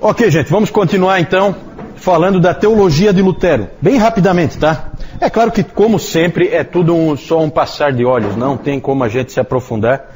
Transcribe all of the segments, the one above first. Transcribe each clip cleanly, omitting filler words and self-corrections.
Ok, gente, vamos continuar então falando da teologia de Lutero. Bem rapidamente, tá? É claro que, como sempre, é tudo só um passar de olhos. Não tem como a gente se aprofundar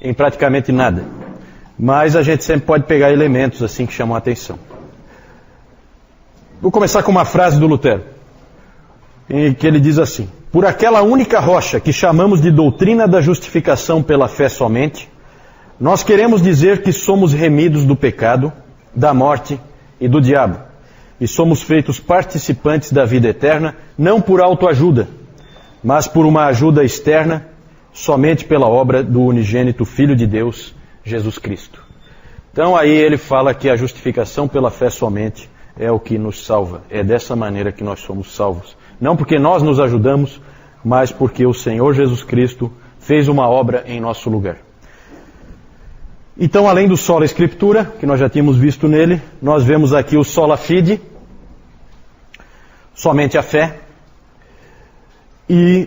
em praticamente nada. Mas a gente sempre pode pegar elementos assim que chamam a atenção. Vou começar com uma frase do Lutero, em que ele diz assim: por aquela única rocha que chamamos de doutrina da justificação pela fé somente, nós queremos dizer que somos remidos do pecado, da morte e do diabo, e somos feitos participantes da vida eterna, não por autoajuda, mas por uma ajuda externa, somente pela obra do unigênito Filho de Deus, Jesus Cristo. Então aí ele fala que a justificação pela fé somente é o que nos salva. É dessa maneira que nós somos salvos. Não porque nós nos ajudamos, mas porque o Senhor Jesus Cristo fez uma obra em nosso lugar. Então, além do sola escritura, que nós já tínhamos visto nele, nós vemos aqui o sola fide, somente a fé, e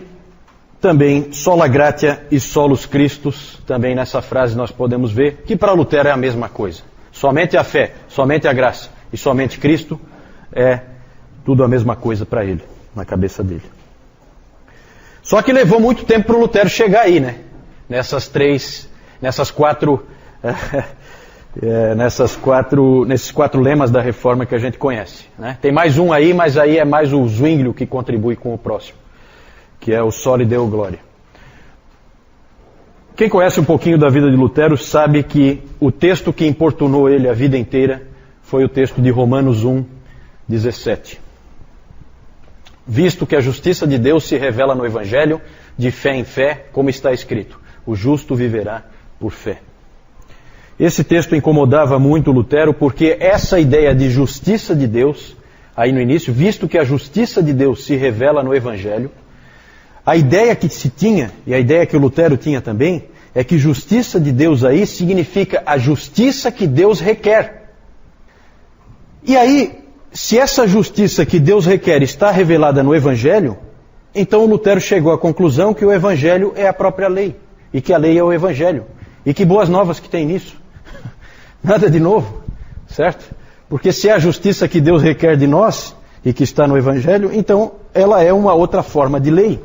também sola gratia e solus Christus, também nessa frase nós podemos ver que para Lutero é a mesma coisa. Somente a fé, somente a graça e somente Cristo é tudo a mesma coisa para ele, na cabeça dele. Só que levou muito tempo para o Lutero chegar aí, né? Nesses quatro lemas da Reforma que a gente conhece, né? Tem mais um aí, mas aí é mais o Zwinglio que contribui com o próximo, que é o Soli Deo Gloria. Quem conhece um pouquinho da vida de Lutero sabe que o texto que importunou ele a vida inteira foi o texto de Romanos 1:17. Visto que a justiça de Deus se revela no Evangelho, de fé em fé, como está escrito, o justo viverá por fé. Esse texto incomodava muito Lutero, porque essa ideia de justiça de Deus, aí no início, visto que a justiça de Deus se revela no Evangelho, a ideia que se tinha, e a ideia que o Lutero tinha também, é que justiça de Deus aí significa a justiça que Deus requer. E aí, se essa justiça que Deus requer está revelada no Evangelho, então o Lutero chegou à conclusão que o Evangelho é a própria lei, e que a lei é o Evangelho. E que boas novas que tem nisso. Nada de novo, certo? Porque se é a justiça que Deus requer de nós, e que está no Evangelho, então ela é uma outra forma de lei.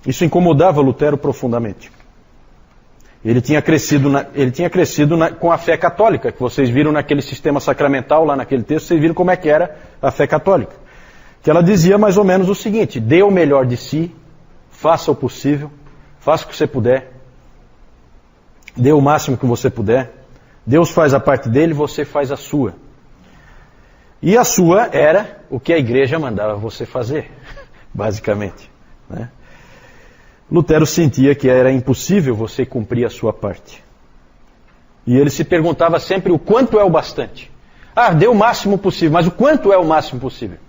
Isso incomodava Lutero profundamente. Ele tinha crescido com a fé católica, que vocês viram naquele sistema sacramental, lá naquele texto, vocês viram como é que era a fé católica. Que ela dizia mais ou menos o seguinte: dê o melhor de si, faça o possível, faça o que você puder, dê o máximo que você puder, Deus faz a parte dele, você faz a sua. E a sua era o que a igreja mandava você fazer, basicamente, né? Lutero sentia que era impossível você cumprir a sua parte. E ele se perguntava sempre o quanto é o bastante. Ah, dê o máximo possível, mas o quanto é o máximo possível?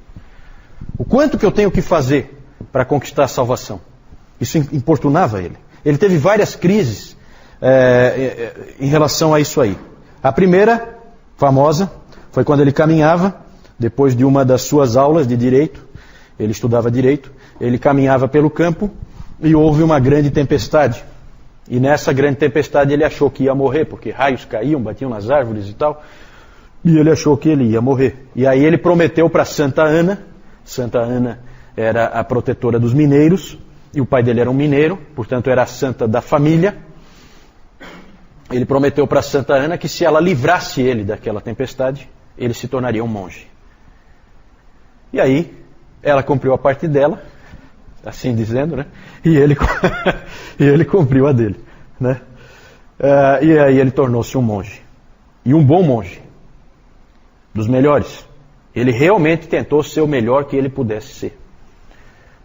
O quanto que eu tenho que fazer para conquistar a salvação? Isso importunava ele. Ele teve várias crises em relação a isso aí. A primeira, famosa, foi quando ele caminhava, depois de uma das suas aulas de direito, ele estudava direito, ele caminhava pelo campo, e houve uma grande tempestade. E nessa grande tempestade ele achou que ia morrer, porque raios caíam, batiam nas árvores e tal. E ele achou que ele ia morrer. E aí ele prometeu para Santa Ana. Santa Ana era a protetora dos mineiros. E o pai dele era um mineiro, portanto era a santa da família. Ele prometeu para Santa Ana que se ela livrasse ele daquela tempestade, ele se tornaria um monge. E aí ela cumpriu a parte dela, assim dizendo, né? E ele cumpriu a dele, né? E aí ele tornou-se um monge. E um bom monge. Dos melhores. Ele realmente tentou ser o melhor que ele pudesse ser.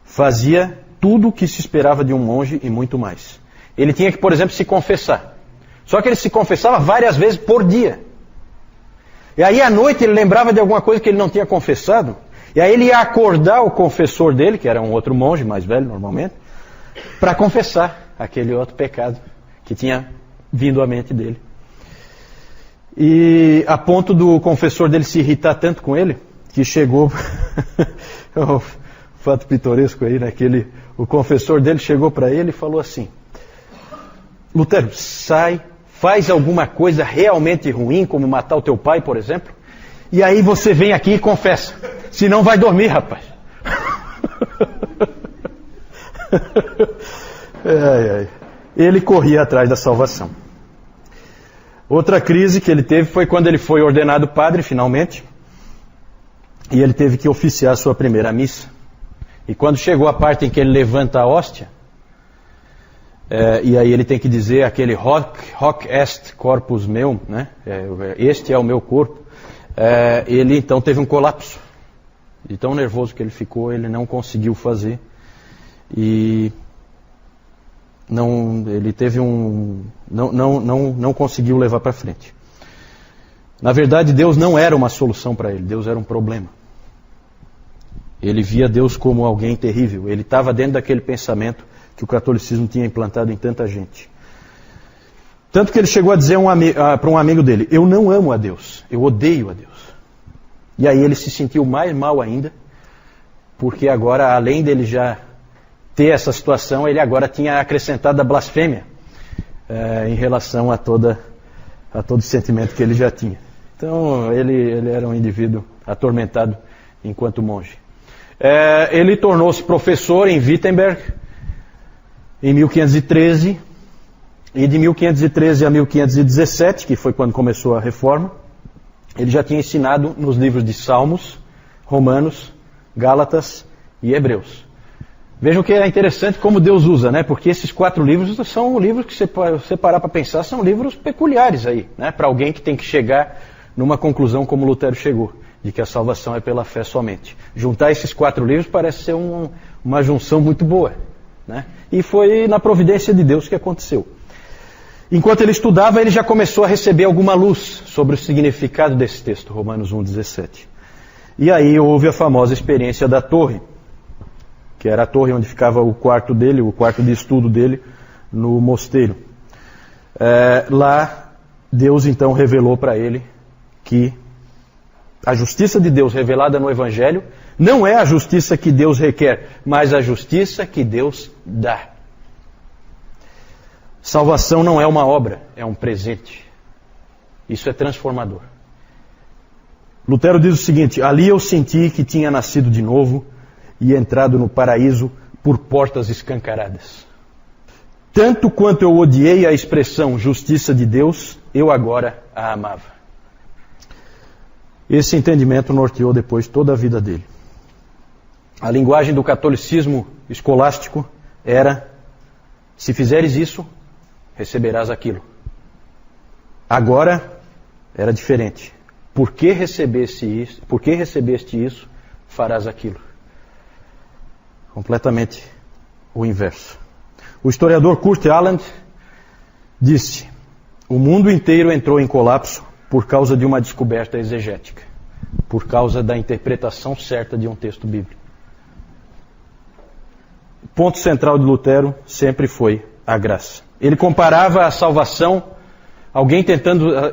Fazia tudo o que se esperava de um monge e muito mais. Ele tinha que, por exemplo, se confessar. Só que ele se confessava várias vezes por dia. E aí à noite ele lembrava de alguma coisa que ele não tinha confessado. E aí ele ia acordar o confessor dele, que era um outro monge, mais velho normalmente, para confessar aquele outro pecado que tinha vindo à mente dele. E a ponto do confessor dele se irritar tanto com ele, que chegou... é um fato pitoresco aí, né? O confessor dele chegou para ele e falou assim: Lutero, sai faz alguma coisa realmente ruim, como matar o teu pai, por exemplo, e aí você vem aqui e confessa. Senão vai dormir, rapaz. Ele corria atrás da salvação. Outra crise que ele teve foi quando ele foi ordenado padre, finalmente, e ele teve que oficiar a sua primeira missa. E quando chegou a parte em que ele levanta a hóstia, e aí ele tem que dizer aquele hoc est corpus meum, né? Este é o meu corpo. Ele então teve um colapso. De tão nervoso que ele ficou, ele não conseguiu fazer. E ele teve não conseguiu levar para frente. Na verdade, Deus não era uma solução para ele, Deus era um problema. Ele via Deus como alguém terrível. Ele estava dentro daquele pensamento que o catolicismo tinha implantado em tanta gente. Tanto que ele chegou a dizer para um amigo dele: eu não amo a Deus, eu odeio a Deus. E aí ele se sentiu mais mal ainda, porque agora, além dele já ter essa situação, ele agora tinha acrescentado a blasfêmia em relação a todo o sentimento que ele já tinha. Então ele era um indivíduo atormentado enquanto monge. Ele tornou-se professor em Wittenberg em 1513, e de 1513 a 1517, que foi quando começou a reforma, ele já tinha ensinado nos livros de Salmos, Romanos, Gálatas e Hebreus. Vejam que é interessante como Deus usa, né? Porque esses 4 livros são livros que, se você parar para pensar, são livros peculiares aí, né? Para alguém que tem que chegar numa conclusão como Lutero chegou, de que a salvação é pela fé somente. Juntar esses 4 livros parece ser uma junção muito boa, né? E foi na providência de Deus que aconteceu. Enquanto ele estudava, ele já começou a receber alguma luz sobre o significado desse texto, Romanos 1,17. E aí houve a famosa experiência da torre, que era a torre onde ficava o quarto dele, o quarto de estudo dele, no mosteiro. Lá, Deus então revelou para ele que a justiça de Deus revelada no Evangelho não é a justiça que Deus requer, mas a justiça que Deus dá. Salvação não é uma obra, é um presente. Isso é transformador. Lutero diz o seguinte: ali eu senti que tinha nascido de novo e entrado no paraíso por portas escancaradas. Tanto quanto eu odiei a expressão justiça de Deus, eu agora a amava. Esse entendimento norteou depois toda a vida dele. A linguagem do catolicismo escolástico era: se fizeres isso, receberás aquilo. Agora era diferente. Por que recebeste isso, farás aquilo. Completamente o inverso. O historiador Kurt Aland disse: o mundo inteiro entrou em colapso por causa de uma descoberta exegética, por causa da interpretação certa de um texto bíblico. O ponto central de Lutero sempre foi a graça. Ele comparava a salvação, alguém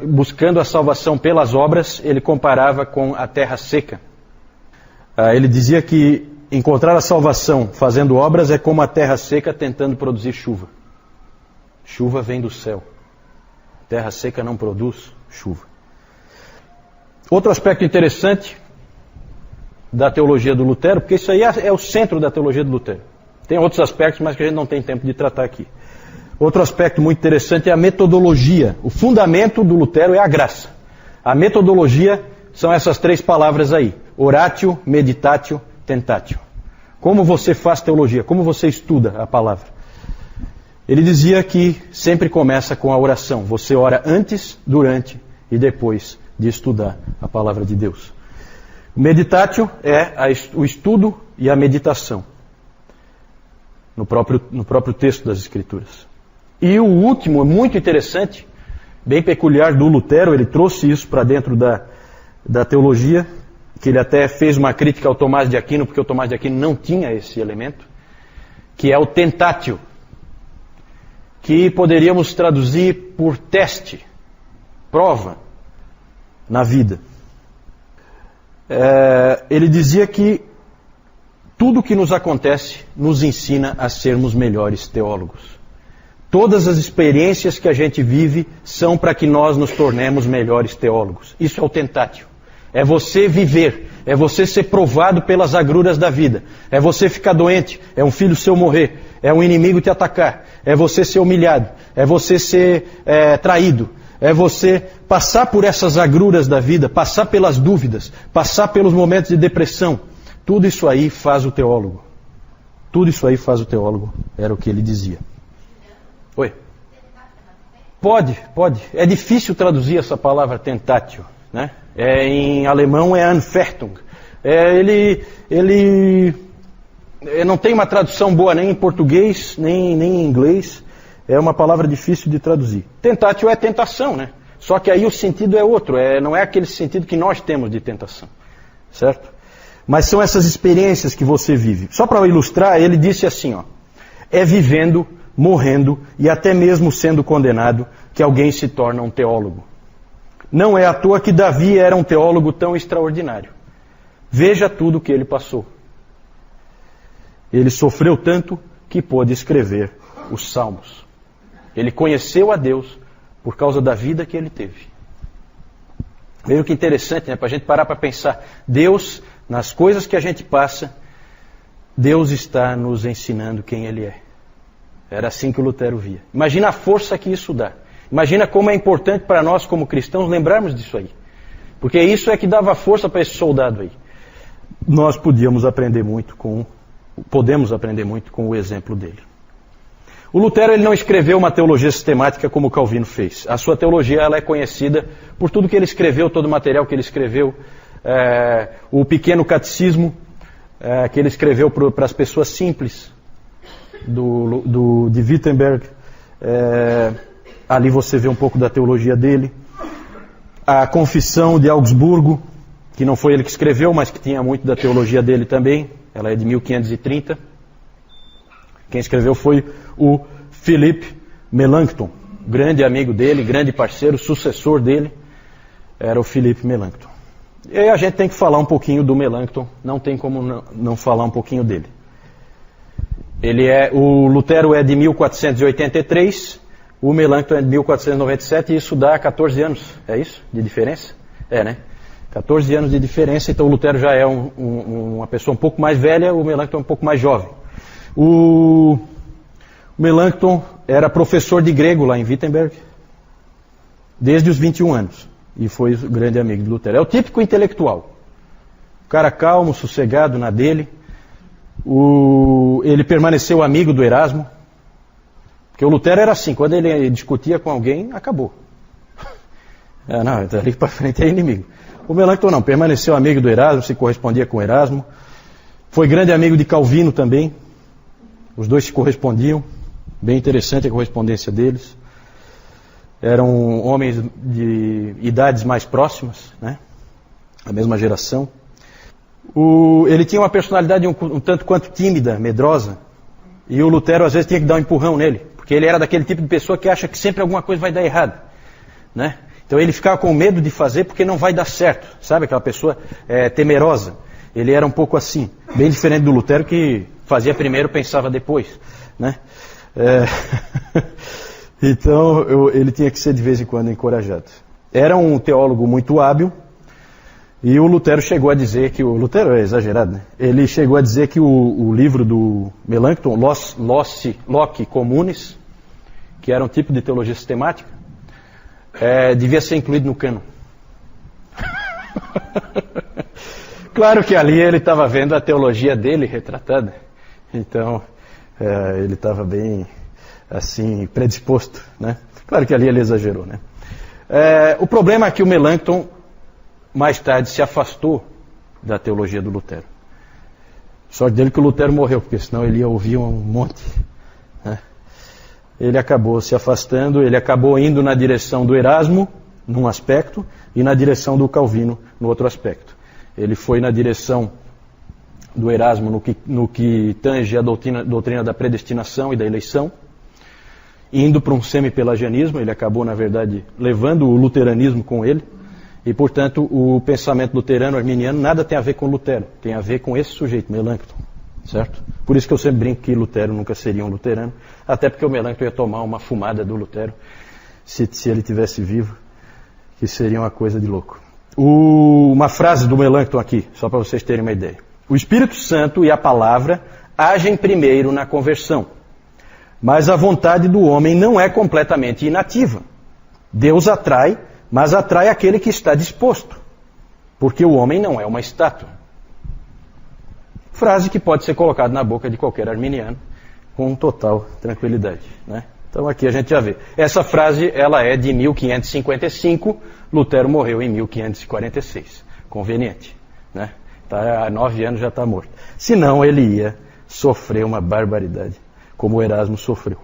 buscando a salvação pelas obras, ele comparava com a terra seca. Ele dizia que encontrar a salvação fazendo obras é como a terra seca tentando produzir chuva. Chuva vem do céu. Terra seca não produz chuva. Outro aspecto interessante da teologia do Lutero, porque isso aí é o centro da teologia do Lutero. Tem outros aspectos, mas que a gente não tem tempo de tratar aqui. Outro aspecto muito interessante é a metodologia. O fundamento do Lutero é a graça. A metodologia são essas 3 palavras aí: oratio, meditatio, tentatio. Como você faz teologia? Como você estuda a palavra? Ele dizia que sempre começa com a oração. Você ora antes, durante e depois de estudar a palavra de Deus. O meditatio é o estudo e a meditação no próprio texto das Escrituras. E o último, muito interessante, bem peculiar do Lutero, ele trouxe isso para dentro da teologia, que ele até fez uma crítica ao Tomás de Aquino, porque o Tomás de Aquino não tinha esse elemento, que é o tentatio, que poderíamos traduzir por teste, prova na vida. Ele dizia que tudo que nos acontece nos ensina a sermos melhores teólogos. Todas as experiências que a gente vive são para que nós nos tornemos melhores teólogos. Isso é o tentátil. É você viver, é você ser provado pelas agruras da vida, é você ficar doente, é um filho seu morrer, é um inimigo te atacar, é você ser humilhado, é você ser traído, é você passar por essas agruras da vida, passar pelas dúvidas, passar pelos momentos de depressão. Tudo isso aí faz o teólogo. Tudo isso aí faz o teólogo, era o que ele dizia. Oi? Pode. É difícil traduzir essa palavra tentátil, né? Em alemão é Anfechtung. Ele não tem uma tradução boa nem em português, nem em inglês. É uma palavra difícil de traduzir. Tentátil é tentação, né? Só que aí o sentido é outro, não é aquele sentido que nós temos de tentação, certo? Mas são essas experiências que você vive. Só para ilustrar, ele disse assim, ó: é vivendo, morrendo e até mesmo sendo condenado que alguém se torna um teólogo. Não é à toa que Davi era um teólogo tão extraordinário. Veja tudo o que ele passou. Ele sofreu tanto que pôde escrever os Salmos. Ele conheceu a Deus por causa da vida que ele teve. Veja que interessante, né? Para a gente parar para pensar. Deus, nas coisas que a gente passa, Deus está nos ensinando quem Ele é. Era assim que o Lutero via. Imagina a força que isso dá. Imagina como é importante para nós como cristãos lembrarmos disso aí. Porque isso é que dava força para esse soldado aí. Nós podemos aprender muito com o exemplo dele. O Lutero ele não escreveu uma teologia sistemática como Calvino fez. A sua teologia ela é conhecida por tudo que ele escreveu, todo o material que ele escreveu. O pequeno catecismo que ele escreveu para as pessoas simples de Wittenberg. Ali você vê um pouco da teologia dele. A Confissão de Augsburgo, que não foi ele que escreveu, mas que tinha muito da teologia dele também. Ela é de 1530. Quem escreveu foi o Philippe Melanchthon, grande amigo dele, grande parceiro, sucessor dele, era o Philippe Melanchthon. E aí a gente tem que falar um pouquinho do Melanchthon, não tem como não falar um pouquinho dele. O Lutero é de 1483, o Melanchthon é de 1497, e isso dá 14 anos, é isso? De diferença? Né? 14 anos de diferença, então o Lutero já é uma pessoa um pouco mais velha, o Melanchthon é um pouco mais jovem. O Melanchthon era professor de grego lá em Wittenberg, desde os 21 anos, e foi o grande amigo de Lutero. É o típico intelectual, o cara calmo, sossegado na dele. Ele permaneceu amigo do Erasmo, porque o Lutero era assim, quando ele discutia com alguém, acabou. Dali para frente é inimigo. O Melanchthon não, permaneceu amigo do Erasmo, se correspondia com o Erasmo, foi grande amigo de Calvino também. Os dois se correspondiam, bem interessante a correspondência deles. Eram homens de idades mais próximas, né? A mesma geração. Ele tinha uma personalidade um tanto quanto tímida, medrosa, e o Lutero às vezes tinha que dar um empurrão nele, porque ele era daquele tipo de pessoa que acha que sempre alguma coisa vai dar errado, né? Então ele ficava com medo de fazer porque não vai dar certo, sabe? Aquela pessoa temerosa. Ele era um pouco assim, bem diferente do Lutero que fazia primeiro, pensava depois, né? Então ele tinha que ser de vez em quando encorajado. Era um teólogo muito hábil, e o Lutero chegou a dizer que o Lutero é exagerado, né? Ele chegou a dizer que o livro do Melanchthon, Loci Communis, que era um tipo de teologia sistemática, devia ser incluído no cânon. Claro que ali ele estava vendo a teologia dele retratada, então ele estava bem assim predisposto, né? Claro que ali ele exagerou, né? O problema é que o Melanchthon mais tarde se afastou da teologia do Lutero. Sorte dele que o Lutero morreu, porque senão ele ia ouvir um monte, né? Ele acabou se afastando, ele acabou indo na direção do Erasmo, num aspecto, e na direção do Calvino, no outro aspecto. Ele foi na direção do Erasmo no que tange a doutrina da predestinação e da eleição, indo para um semi-pelagianismo. Ele acabou, na verdade, levando o luteranismo com ele, e, portanto, o pensamento luterano arminiano nada tem a ver com Lutero, tem a ver com esse sujeito, Melanchthon, certo? Por isso que eu sempre brinco que Lutero nunca seria um luterano, até porque o Melanchthon ia tomar uma fumada do Lutero, se ele tivesse vivo, que seria uma coisa de louco. Uma frase do Melanchthon aqui, só para vocês terem uma ideia. O Espírito Santo e a palavra agem primeiro na conversão, mas a vontade do homem não é completamente inativa. Deus atrai, mas atrai aquele que está disposto, porque o homem não é uma estátua. Frase que pode ser colocada na boca de qualquer arminiano com total tranquilidade, né? Então aqui a gente já vê. Essa frase, ela é de 1555, Lutero morreu em 1546. Conveniente, né? Tá, há 9 anos já está morto. Senão ele ia sofrer uma barbaridade, como o Erasmo sofreu.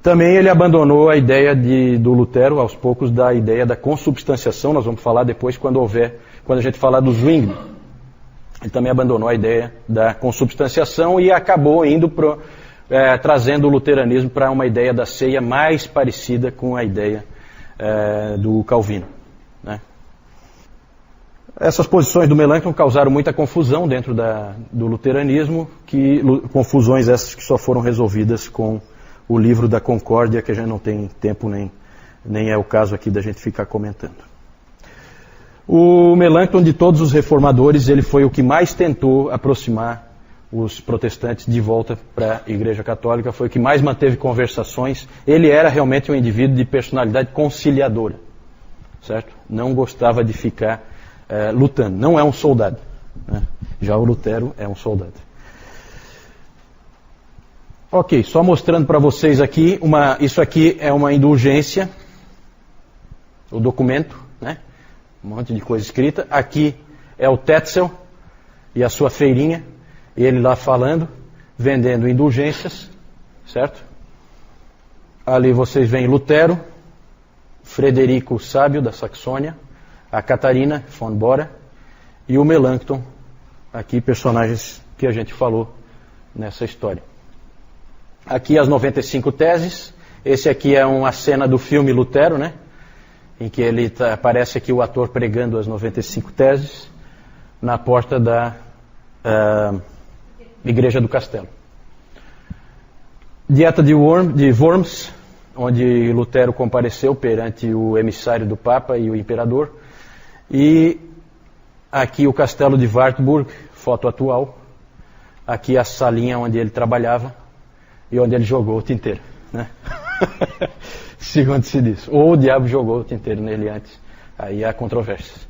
Também ele abandonou a ideia do Lutero, aos poucos, da ideia da consubstanciação. Nós vamos falar depois quando a gente falar do Zwingli. Ele também abandonou a ideia da consubstanciação e acabou indo trazendo o luteranismo para uma ideia da ceia mais parecida com a ideia do Calvino, né? Essas posições do Melanchthon causaram muita confusão dentro do luteranismo, confusões essas que só foram resolvidas com o livro da Concórdia, que a gente não tem tempo nem é o caso aqui da gente ficar comentando. O Melanchthon, de todos os reformadores, ele foi o que mais tentou aproximar os protestantes de volta para a Igreja Católica, foi o que mais manteve conversações. Ele era realmente um indivíduo de personalidade conciliadora, certo? Não gostava de ficar lutando, não é um soldado, né? Já o Lutero é um soldado. Ok, só mostrando para vocês aqui, isso aqui é uma indulgência, o documento, né? Um monte de coisa escrita. Aqui é o Tetzel e a sua feirinha, ele lá falando, vendendo indulgências, certo? Ali vocês veem Lutero, Frederico o Sábio da Saxônia, a Catarina von Bora e o Melanchthon, aqui personagens que a gente falou nessa história. Aqui as 95 teses, esse aqui é uma cena do filme Lutero, né? Em que aparece aqui o ator pregando as 95 teses na porta da Igreja do Castelo. Dieta de Worms, onde Lutero compareceu perante o emissário do Papa e o Imperador. E aqui o Castelo de Wartburg, foto atual. Aqui a salinha onde ele trabalhava e onde ele jogou o tinteiro, né? Segundo se diz. Ou o diabo jogou o tinteiro nele antes. Aí há controvérsias.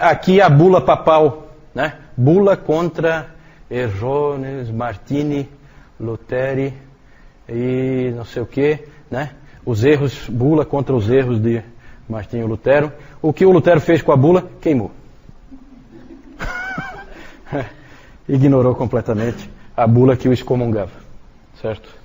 Aqui a bula papal, né? Bula contra Errones, Martini, Luteri e não sei o que, né? Os erros, bula contra os erros de Martinho Lutero. O que o Lutero fez com a bula? Queimou. Ignorou completamente a bula que o excomungava, certo?